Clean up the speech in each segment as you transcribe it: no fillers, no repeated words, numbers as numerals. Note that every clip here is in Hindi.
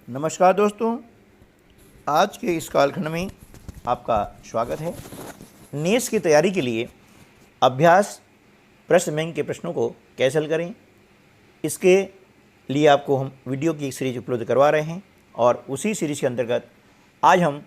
नमस्कार दोस्तों, आज के इस कालखंड में आपका स्वागत है। नेस की तैयारी के लिए अभ्यास प्रश्न बैंक के प्रश्नों को कैसे हल करें, इसके लिए आपको हम वीडियो की एक सीरीज उपलब्ध करवा रहे हैं और उसी सीरीज के अंतर्गत आज हम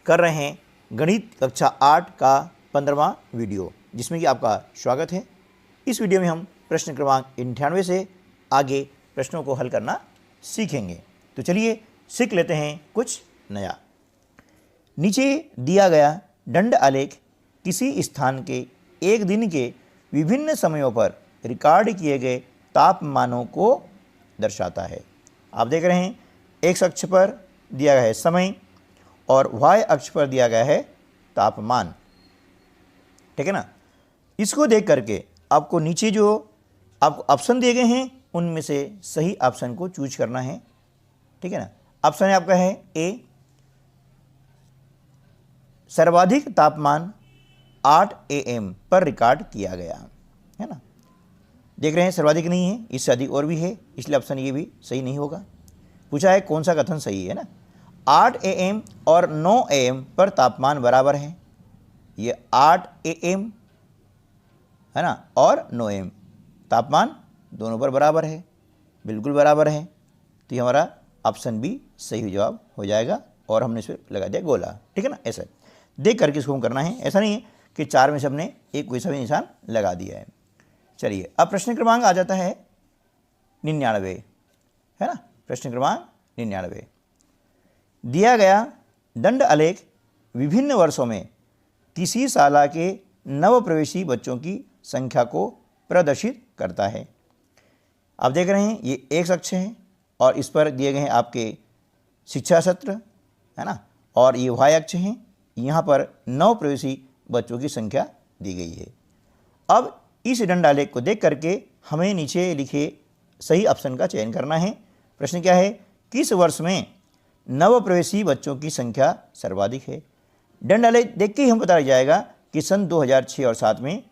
कर रहे हैं गणित कक्षा 8 का 15वां वीडियो, जिसमें कि आपका स्वागत है। इस वीडियो में हम प्रश्न क्रमांक 98 से आगे प्रश्नों को हल करना सीखेंगे। तो चलिए सीख लेते हैं कुछ नया। नीचे दिया गया दंड आलेख किसी स्थान के एक दिन के विभिन्न समयों पर रिकॉर्ड किए गए तापमानों को दर्शाता है। आप देख रहे हैं एक्स अक्ष पर दिया गया है समय और वाई अक्ष पर दिया गया है तापमान, ठीक है ना। इसको देख करके आपको नीचे जो आपको ऑप्शन दिए गए हैं उनमें से सही ऑप्शन को चूज करना है, ठीक है ना। ऑप्शन आपका है ए, सर्वाधिक तापमान 8 AM पर रिकॉर्ड किया गया है ना। देख रहे हैं सर्वाधिक नहीं है, इससे अधिक और भी है, इसलिए ऑप्शन ये भी सही नहीं होगा। पूछा है कौन सा कथन सही है ना। 8 AM और 9 AM पर तापमान बराबर है, ये 8 AM है ना और 9 AM तापमान दोनों पर बराबर है, बिल्कुल बराबर है। तो ये हमारा ऑप्शन बी सही जवाब हो जाएगा और हमने इस पर लगा दिया गोला, ठीक है ना। ऐसा देख करके इसको हम करना है, ऐसा नहीं है कि 4 में से हमने एक कोई सा भी निशान लगा दिया है। चलिए अब प्रश्न क्रमांक आ जाता है 99, है ना। प्रश्न क्रमांक 99 दिया गया दंड आलेख विभिन्न वर्षों में किसी शाला के नवप्रवेशी बच्चों की संख्या को प्रदर्शित करता है। आप देख रहे हैं ये एक्स अक्ष है और इस पर दिए गए हैं आपके शिक्षा सत्र, है ना, और ये वाई अक्ष हैं। यहाँ पर नवप्रवेशी बच्चों की संख्या दी गई है। अब इस दंड आलेख को देख करके हमें नीचे लिखे सही ऑप्शन का चयन करना है। प्रश्न क्या है, किस वर्ष में नवप्रवेशी बच्चों की संख्या सर्वाधिक है। दंड आलेख देख के ही हम पता लग जाएगा कि सन 2006 और 7 में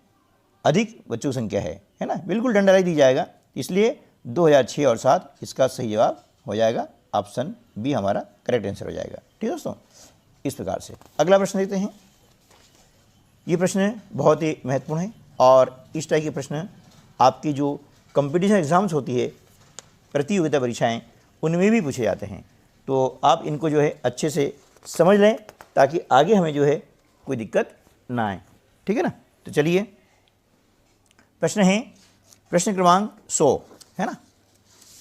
अधिक बच्चों की संख्या है ना। बिल्कुल दंड आलेख दी जाएगा, इसलिए 2006 और 7 इसका सही जवाब हो जाएगा। ऑप्शन बी हमारा करेक्ट आंसर हो जाएगा, ठीक है दोस्तों। इस प्रकार से अगला प्रश्न देखते हैं। ये प्रश्न बहुत ही महत्वपूर्ण है और इस टाइप के प्रश्न आपकी जो कंपटीशन एग्जाम्स होती है, प्रतियोगिता परीक्षाएं, उनमें भी पूछे जाते हैं। तो आप इनको जो है अच्छे से समझ लें ताकि आगे हमें जो है कोई दिक्कत ना आए, ठीक है ना। तो चलिए प्रश्न है प्रश्न क्रमांक 100, है ना।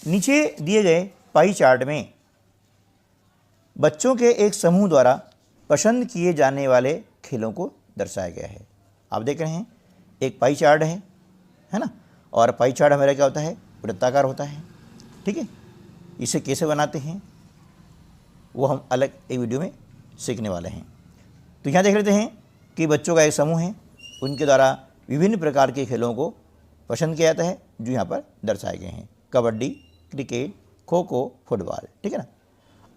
नीचे दिए गए पाई चार्ट में बच्चों के एक समूह द्वारा पसंद किए जाने वाले खेलों को दर्शाया गया है। आप देख रहे हैं एक पाई चार्ट है ना, और पाई चार्ट हमारा क्या होता है, वृत्ताकार होता है, ठीक है। इसे कैसे बनाते हैं वो हम अलग एक वीडियो में सीखने वाले हैं। तो यहाँ देख लेते हैं कि बच्चों का एक समूह है, उनके द्वारा विभिन्न प्रकार के खेलों को पसंद किया जाता है जो यहाँ पर दर्शाए गए हैं, कबड्डी, क्रिकेट, खो खो, फुटबॉल, ठीक है ना।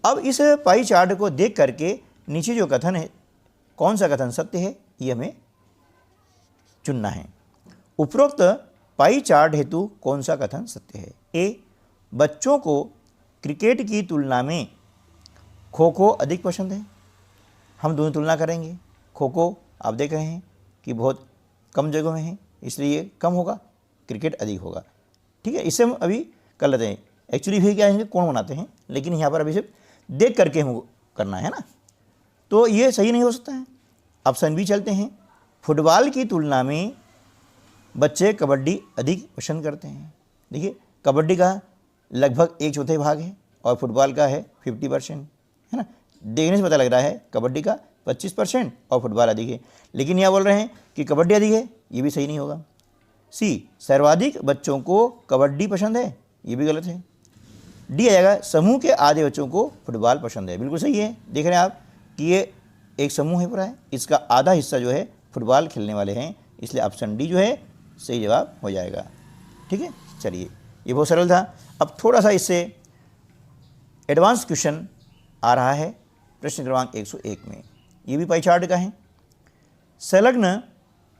अब इस पाई चार्ट को देख करके नीचे जो कथन है, कौन सा कथन सत्य है ये हमें चुनना है। उपरोक्त पाई चार्ट हेतु कौन सा कथन सत्य है। ए, बच्चों को क्रिकेट की तुलना में खो खो अधिक पसंद है। हम दोनों तुलना करेंगे। खो खो आप देख रहे हैं कि बहुत कम जगहों में है, इसलिए कम होगा, क्रिकेट अधिक होगा, ठीक है। इससे हम अभी कर लेते हैं। एक्चुअली भी क्या है, कौन बनाते हैं, लेकिन यहाँ पर अभी सिर्फ देख करके हम करना है ना। तो ये सही नहीं हो सकता है। ऑप्शन बी चलते हैं, फुटबॉल की तुलना में बच्चे कबड्डी अधिक पसंद करते हैं। देखिए कबड्डी का लगभग 1/4 भाग है और फुटबॉल का है 50%, है ना। देखने से पता लग रहा है कबड्डी का 25% और फुटबॉल अधिक है, लेकिन यह बोल रहे हैं कि कबड्डी अधिक है, ये भी सही नहीं होगा। सी, सर्वाधिक बच्चों को कबड्डी पसंद है, ये भी गलत है। डी आ जाएगा, समूह के आधे बच्चों को फुटबॉल पसंद है, बिल्कुल सही है। देख रहे हैं आप कि ये एक समूह है पूरा है, इसका आधा हिस्सा जो है फुटबॉल खेलने वाले हैं, इसलिए ऑप्शन डी जो है सही जवाब हो जाएगा, ठीक है। चलिए ये बहुत सरल था। अब थोड़ा सा इससे एडवांस क्वेश्चन आ रहा है प्रश्न क्रमांक 101 में। ये भी पाई चार्ट का है। संलग्न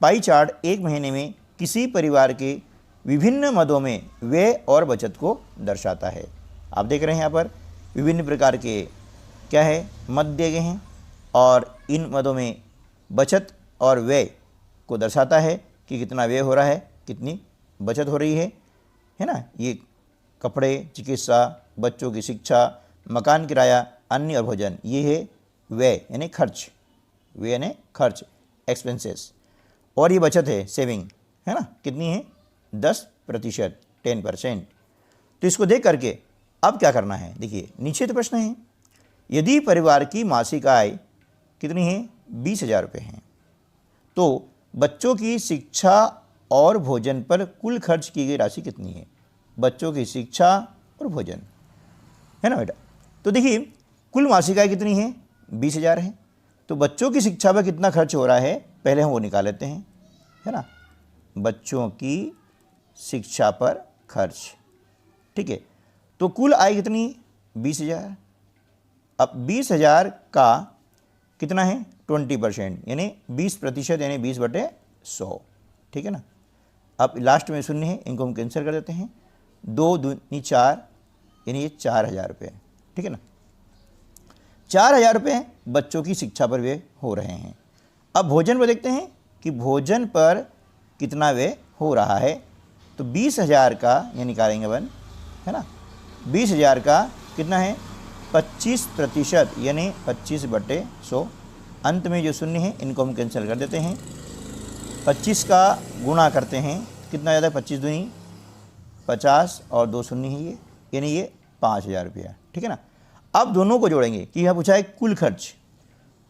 पाई चार्ट एक महीने में किसी परिवार के विभिन्न मदों में व्यय और बचत को दर्शाता है। आप देख रहे हैं यहाँ पर विभिन्न प्रकार के क्या है मद दिए गए हैं और इन मदों में बचत और व्यय को दर्शाता है कि कितना व्यय हो रहा है, कितनी बचत हो रही है ना। ये कपड़े, चिकित्सा, बच्चों की शिक्षा, मकान किराया, अन्य और भोजन, ये है व्यय यानी खर्च, व्यय यानी खर्च, एक्सपेंसेस। और ये बचत है सेविंग, है ना, कितनी है 10%, 10%। तो इसको देख करके अब क्या करना है, देखिए नीचे तो प्रश्न है, यदि परिवार की मासिक आय कितनी है 20,000 रुपये है, तो बच्चों की शिक्षा और भोजन पर कुल खर्च की गई राशि कितनी है। बच्चों की शिक्षा और भोजन, है ना बेटा। तो देखिए कुल मासिक आय कितनी है 20,000 है, तो बच्चों की शिक्षा पर कितना खर्च हो रहा है पहले हम वो निकाल लेते हैं, है ना। बच्चों की शिक्षा पर खर्च, ठीक है। तो कुल आय कितनी 20,000। अब 20,000 का कितना है 20% यानी 20% यानी 20/100, ठीक है ना। अब लास्ट में शून्य है, इनको हम कैंसिल कर देते हैं, 2 दूनी 4 यानी ये 4,000 रुपये, ठीक है ना। 4,000 रुपये बच्चों की शिक्षा पर व्यय हो रहे हैं। अब भोजन पर देखते हैं कि भोजन पर कितना व्यय हो रहा है। तो 20,000 का ये निकालेंगे अपन, है ना। 20,000 का कितना है 25% यानी 25/100। अंत में जो शून्य है इनको हम कैंसिल कर देते हैं। 25 का गुणा करते हैं, कितना ज़्यादा 25 दूनी 50 और 2 शून्य है ये, यानी ये 5,000 रुपया, ठीक है ना। अब दोनों को जोड़ेंगे कि यह पूछा है कुल खर्च,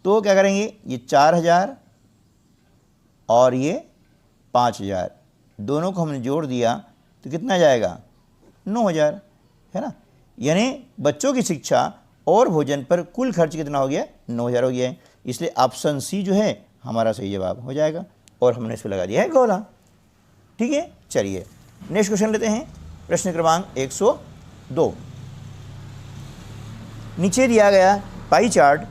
तो क्या करेंगे, ये 4,000 और ये 5,000, दोनों को हमने जोड़ दिया तो कितना जाएगा 9,000, है ना। यानी बच्चों की शिक्षा और भोजन पर कुल खर्च कितना हो गया 9,000 हो गया है। इसलिए ऑप्शन सी जो है हमारा सही जवाब हो जाएगा और हमने इस पर लगा दिया है गोला, ठीक है। चलिए नेक्स्ट क्वेश्चन लेते हैं, प्रश्न क्रमांक 102। नीचे दिया गया पाई चार्ट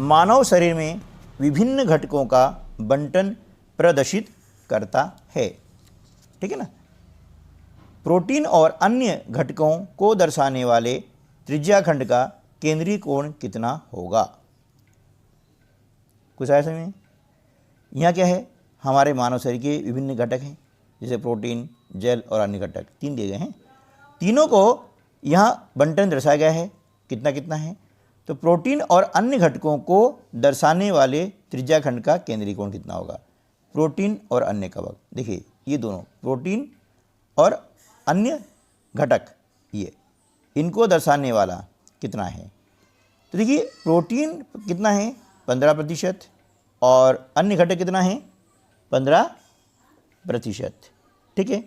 मानव शरीर में विभिन्न घटकों का बंटन प्रदर्शित करता है, ठीक है ना। प्रोटीन और अन्य घटकों को दर्शाने वाले त्रिज्याखंड का केंद्रीय कोण कितना होगा। कुछ आया समझ में। यहाँ क्या है, हमारे मानव शरीर के विभिन्न घटक हैं, जैसे प्रोटीन, जल और अन्य घटक 3 दिए गए हैं। तीनों को यहाँ बंटन दर्शाया गया है, कितना कितना है। तो प्रोटीन और अन्य घटकों को दर्शाने वाले त्रिज्याखंड का केंद्रीय कोण कितना होगा। प्रोटीन और अन्य कवक, देखिए ये दोनों प्रोटीन और अन्य घटक, ये इनको दर्शाने वाला कितना है। तो देखिए प्रोटीन कितना है 15% और अन्य घटक कितना है 15%, ठीक है।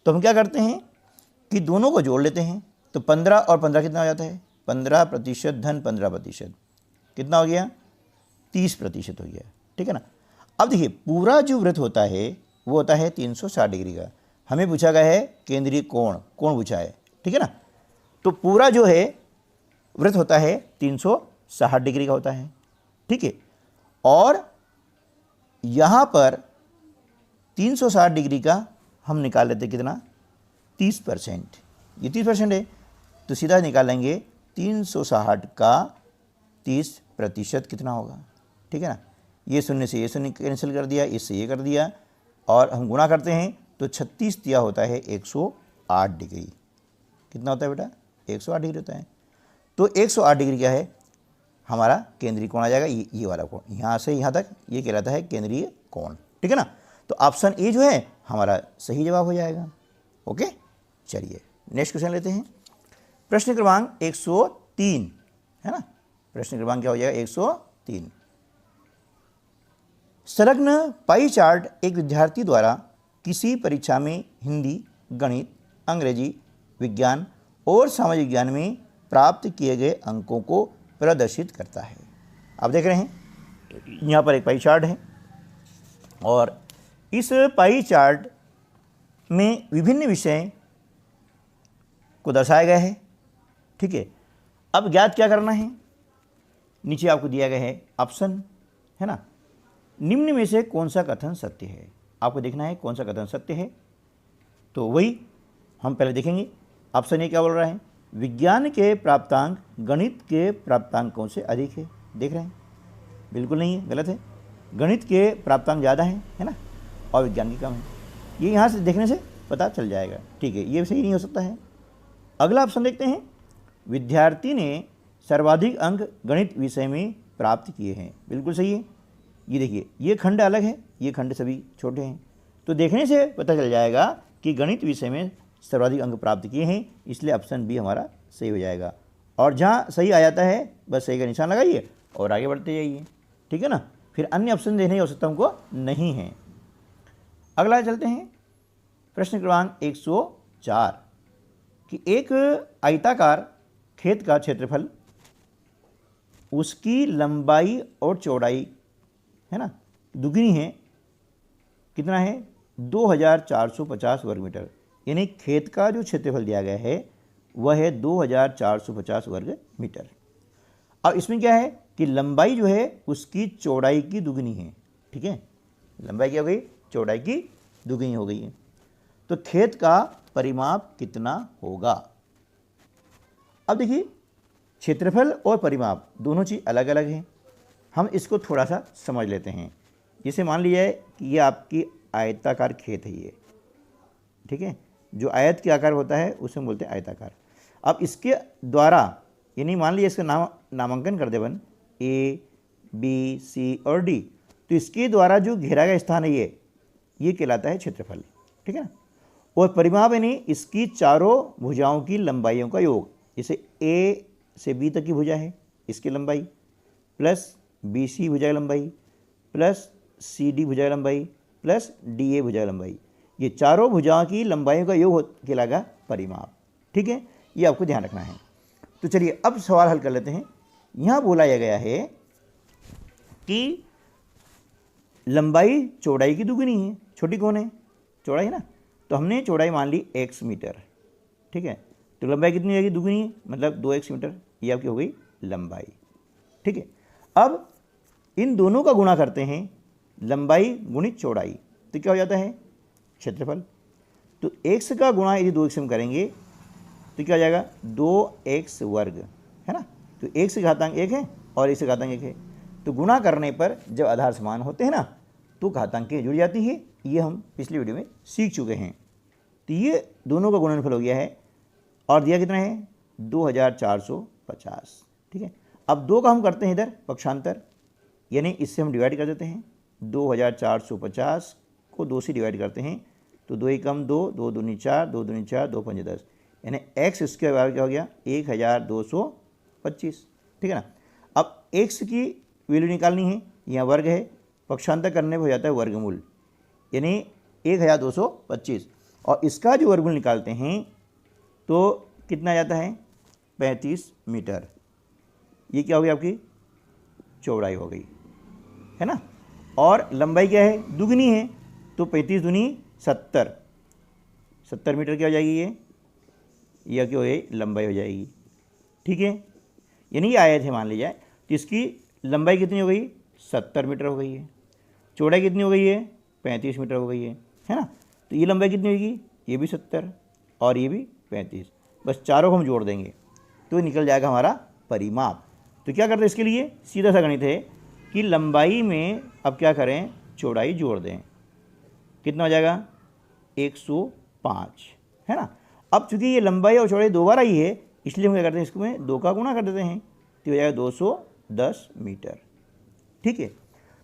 तो हम क्या करते हैं कि दोनों को जोड़ लेते हैं, तो 15 और 15 कितना हो जाता है 15% धन 15% कितना हो गया 30% हो गया, ठीक है ना। अब देखिए पूरा जो वृत्त होता है वो होता है 360 डिग्री का। हमें पूछा गया है केंद्रीय कोण पूछा है, ठीक है ना। तो पूरा जो है वृत्त होता है 360 डिग्री का होता है, ठीक है। और यहाँ पर 360 डिग्री का हम निकाल लेते कितना 30%, ये 30% है, तो सीधा निकालेंगे 360 का 30% कितना होगा, ठीक है ना। ये शून्य से ये शून्य कैंसिल कर दिया, इससे ये कर दिया और हम गुणा करते हैं तो 36 दिया होता है 108 डिग्री। कितना होता है बेटा 108 डिग्री होता है। तो 108 डिग्री क्या है हमारा केंद्रीय कोण आ जाएगा, ये वाला कोण यहाँ से यहाँ तक ये कहलाता है केंद्रीय कोण, ठीक है ना। तो ऑप्शन ए जो है हमारा सही जवाब हो जाएगा। ओके, चलिए नेक्स्ट क्वेश्चन लेते हैं, प्रश्न क्रमांक 103, है ना। प्रश्न क्रमांक क्या हो जाएगा 103। संलग्न पाई चार्ट एक विद्यार्थी द्वारा किसी परीक्षा में हिंदी, गणित, अंग्रेजी, विज्ञान और सामाजिक विज्ञान में प्राप्त किए गए अंकों को प्रदर्शित करता है। आप देख रहे हैं यहाँ पर एक पाई चार्ट है और इस पाई चार्ट में विभिन्न विषय को दर्शाया गया है, ठीक है। अब ज्ञात क्या करना है, नीचे आपको दिया गया है ऑप्शन, है ना। निम्न में से कौन सा कथन सत्य है, आपको देखना है कौन सा कथन सत्य है। तो वही हम पहले देखेंगे। ऑप्शन ए क्या बोल रहा है, विज्ञान के प्राप्तांक गणित के प्राप्तांकों से अधिक है। देख रहे हैं, बिल्कुल नहीं है, गलत है। गणित के प्राप्तांक ज़्यादा हैं, है ना, और विज्ञान के कम है। ये यहाँ से देखने से पता चल जाएगा। ठीक है, ये सही नहीं हो सकता है। अगला ऑप्शन देखते हैं, विद्यार्थी ने सर्वाधिक अंक गणित विषय में प्राप्त किए हैं। बिल्कुल सही है। ये देखिए, ये खंड अलग है, ये खंड सभी छोटे हैं, तो देखने से पता चल जाएगा कि गणित विषय में सर्वाधिक अंक प्राप्त किए हैं, इसलिए ऑप्शन बी हमारा सही हो जाएगा। और जहाँ सही आ जाता है बस सही का निशान लगाइए और आगे बढ़ते जाइए। ठीक है ना, फिर अन्य ऑप्शन देखने की आवश्यकता हमको नहीं है। अगला चलते हैं, प्रश्न क्रमांक 104 कि एक आयताकार खेत का क्षेत्रफल, उसकी लंबाई और चौड़ाई, है ना, दुगनी है। कितना है? 2450 वर्ग मीटर। यानी खेत का जो क्षेत्रफल दिया गया है वह है 2450 वर्ग मीटर। अब इसमें क्या है कि लंबाई जो है उसकी चौड़ाई की दुगनी है। ठीक है, लंबाई क्या हो गई? चौड़ाई की दुगनी हो गई है। तो खेत का परिमाप कितना होगा? अब देखिए, क्षेत्रफल और परिमाप दोनों चीज़ अलग अलग हैं। हम इसको थोड़ा सा समझ लेते हैं। जैसे मान लिया कि ये आपकी आयताकार खेत है ये, ठीक है, जो आयत के आकार होता है उसे हम बोलते हैं आयताकार। अब इसके द्वारा, यानी मान लीजिए इसका नामांकन कर दे बन ए, बी, सी और डी, तो इसके द्वारा जो घेरा का स्थान है ये कहलाता है क्षेत्रफल। ठीक है ना। और परिमाप यानी इसकी चारों भुजाओं की लंबाइयों का योग। जैसे ए से बी तक की भुजा है, इसकी लंबाई प्लस बी सी भुजा की लंबाई प्लस सी डी भुजा की लंबाई प्लस डी ए भुजा की लंबाई, ये चारों भुजाओं की लंबाइयों का योग कहलाएगा परिमाप। ठीक है, ये आपको ध्यान रखना है। तो चलिए अब सवाल हल कर लेते हैं। यहाँ बोला गया है कि लंबाई चौड़ाई की दुगनी है। छोटी कौन है? चौड़ाई है ना, तो हमने चौड़ाई मान ली x मीटर। ठीक है, तो लंबाई कितनी होगी? दुगनी है, मतलब 2x मीटर। ये आपकी हो गई लंबाई। ठीक है, अब इन दोनों का गुणा करते हैं, लंबाई गुणित चौड़ाई, तो क्या हो जाता है? क्षेत्रफल। तो x का गुणा यदि 2x में करेंगे तो क्या हो जाएगा? 2x वर्ग, है ना। तो x से घातांक 1 है और x से घातांक 1 है, तो गुणा करने पर जब आधार समान होते हैं ना तो घातांकें जुड़ जाती है। ये हम पिछली वीडियो में सीख चुके हैं। तो ये दोनों का गुणनफल हो गया है और दिया कितना है? 2450। ठीक है, अब 2 का हम करते हैं इधर पक्षांतर, यानी इससे हम डिवाइड कर देते हैं। 2450 को 2 से डिवाइड करते हैं तो 2 एकम 2, 2 दूनी 4, 2 दूनी 4, 2 पंजे 10, यानी x इसके बाद क्या हो गया? 1225। ठीक है ना। अब x की वैल्यू निकालनी है, यहाँ वर्ग है, पक्षांतर करने पर हो जाता है वर्गमूल, यानी 1225, और इसका जो वर्गमूल निकालते हैं तो कितना आ जाता है? 35 मीटर। ये क्या हो गई? आपकी चौड़ाई हो गई, है ना। और लंबाई क्या है? दुगनी है, तो 35 दूनी 70 मीटर क्या हो जाएगी? ये क्या हो जाएगी? लंबाई हो जाएगी। ठीक है, यानी ये आयत है मान लीजिए, तो इसकी लंबाई कितनी हो गई? 70 मीटर हो गई है। चौड़ाई कितनी हो गई है? 35 मीटर हो गई है ना। तो ये लंबाई कितनी होगी? ये भी 70 और ये भी 35, बस चारों को हम जोड़ देंगे तो निकल जाएगा हमारा परिमाप। तो क्या करते हैं इसके लिए? सीधा सा गणित है कि लंबाई में अब क्या करें? चौड़ाई जोड़ दें। कितना हो जाएगा? 105, है ना। अब चूंकि ये लंबाई और चौड़ाई 2 बार आई है, इसलिए हम क्या करते हैं? इसमें 2 का गुणा कर देते हैं, तो हो जाएगा 210 मीटर। ठीक है,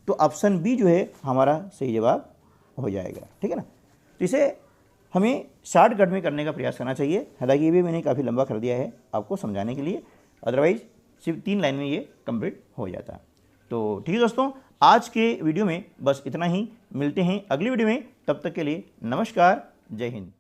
तो ऑप्शन बी जो है हमारा सही जवाब हो जाएगा। ठीक है ना। तो इसे हमें शॉर्टकट में करने का प्रयास करना चाहिए। हालांकि ये भी मैंने काफ़ी लंबा कर दिया है आपको समझाने के लिए, अदरवाइज सिर्फ 3 लाइन में ये कंप्लीट हो जाता। तो ठीक है दोस्तों, आज के वीडियो में बस इतना ही। मिलते हैं अगली वीडियो में, तब तक के लिए नमस्कार, जय हिंद।